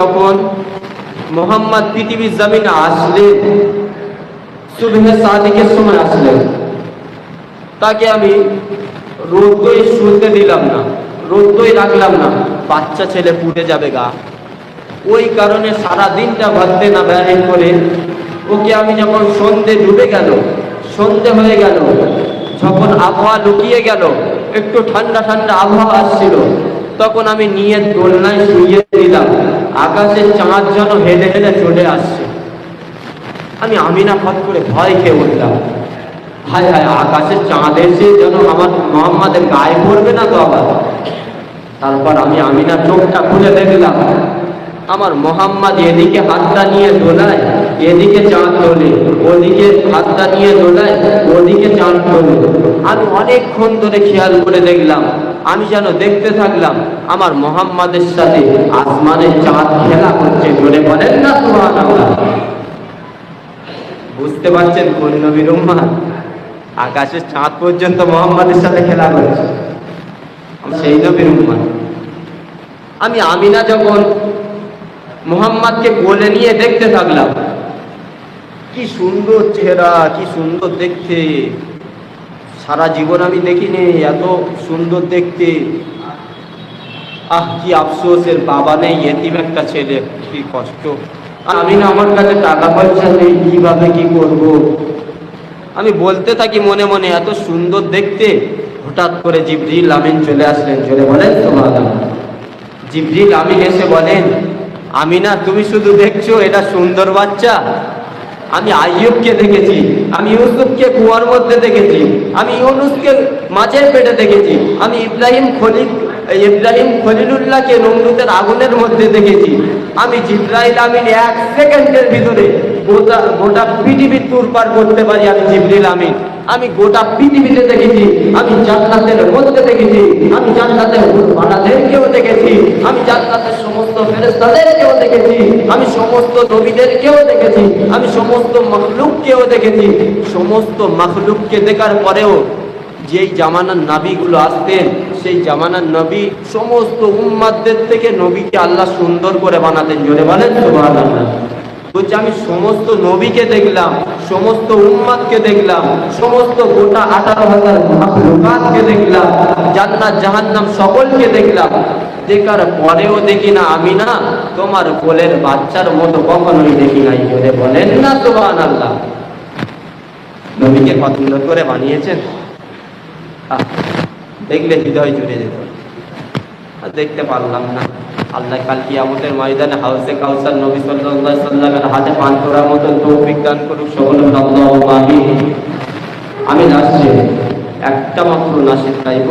যখন মোহাম্মদ পৃথিবীর জমিনে আসলেন, সুবহে সাদিকের সময় আসলেন, তাকে আমি রোদ্দই শুনতে দিলাম না, রোদ্দই রাখলাম না, বাচ্চা ছেলে ফুটে যাবে গা। ওই কারণে সারা দিনটা ভাবতে না ব্যয় করে ওকে আমি যখন সন্ধে ডুবে গেল, সন্ধে হয়ে গেল, যখন আবহাওয়া লুকিয়ে গেল, একটু ঠান্ডা ঠান্ডা আবহাওয়া আসছিল, তখন আমি নিয়ে দোলনায় শুইয়ে দিলাম। আকাশের চাঁদ যেন হেলে হেলে চলে আসছে। আমি আমিনা ফট করে ভয় খেয়ে উঠলাম, হায় হায়, আকাশের চাঁদ এসে যেন আমার মোহাম্মদের গায়ে পড়বে না তো আবার। তারপর আমি আমিনা চোখটা খুলে দেখলাম, আমার মোহাম্মদ এদিকে হাতটা নিয়ে দোলায়, এদিকে চাঁদ তোলে, ওদিকে হাতটা নিয়ে দোলায়, ওদিকে চাঁদ তোলে। আমি অনেকক্ষণ ধরে খেয়াল করে দেখলাম, আমি যেন দেখতে থাকলাম আমার মোহাম্মদের সাথে আসমানের চাঁদ খেলা করছে। জোরে বলেন না সুবহানাল্লাহ। বুঝতে পারছেন কোন নবীর উম্মাহ? আকাশের চাঁদ পর্যন্ত মোহাম্মদের সাথে খেলা করছে, সেই নবীর উম্মাহ। আমি আমিনা যখন মুহাম্মদকে কোলে নিয়ে দেখতে থাকলাম, কি সুন্দর চেহারা, কি সুন্দর দেখতে। সারা জীবন আমি দেখিনি এত সুন্দর দেখতে। কি আফসোসের বাবা নেই, এতিম একটা ছেলে, কি কষ্ট। আমিনা আমার কাছে টাকা পয়সা নেই, কিভাবে কি করব। আমি বলতে থাকি মনে মনে, এত সুন্দর দেখতে। হঠাৎ করে জিবরিল আমিন চলে আসলেন। চলে বলেন সুবহানাল্লাহ। জিবরিল আমিন এসে বলেন, আমিনা তুমি শুধু দেখছো এটা সুন্দর বাচ্চা? আমি আইয়ুবকে দেখেছি, আমি ইউসুফকে কুয়ার মধ্যে দেখেছি, আমি ইউনুসকে মাছের পেটে দেখেছি, আমি ইব্রাহিম খলিলুল্লাহকে নমরুদের আগুনের মধ্যে দেখেছি। আমি জিবরাইল আমিন 1 সেকেন্ডের ভিতরে গোটা পৃথিবী তুরপার করতে পারি। আমি জিবরিল আমিন, আমি গোটা পৃথিবীতে দেখেছি, আমি জান্নাতের মধ্যে দেখেছি, আমি জান্নাতের বানাদেরকেও দেখেছি, আমি জান্নাতের সমস্ত ফেরেশতাদেরকেও দেখেছি, আমি সমস্ত নবীদেরকেও দেখেছি, আমি সমস্ত মাখলুককেও দেখেছি। সমস্ত মাখলুককে দেখার পরেও যেই জামানার নবীগুলো আসতেন, সেই জামানার নবী সমস্ত উম্মাতদের থেকে নবীকে আল্লাহ সুন্দর করে বানাতেন। জোরে বলেন সুবহানাল্লাহ। বলছে আমি সমস্ত নবীকে দেখলাম, সমস্ত উম্মাতকে দেখলাম, সমস্ত গোটা 18,000 মাখলুকাতকে দেখলাম, জান্নাত জাহান্নাম সকলকে দেখলাম। দেখার পরেও দেখি না আমিনা তোমার কোলের বাচ্চার মতো কখনোই দেখি নাই। জোরে বলেন না সুবহানাল্লাহ। নবীকে কত সুন্দর করে বানিয়েছেন, দেখলে হৃদয় জুড়ে যেত। দেখতে পারলাম না। আল্লাহ কাল কিয়ামতের ময়দানে হাউজে কাউসার নবী সাল্লাল্লাহু আলাইহি ওয়াসাল্লামের হাতে পান করার মতো তৌফিক দান করুক সকলে। আল্লাহু আমিন। আমি নাসির, একটা মাত্র নাসির চাইব।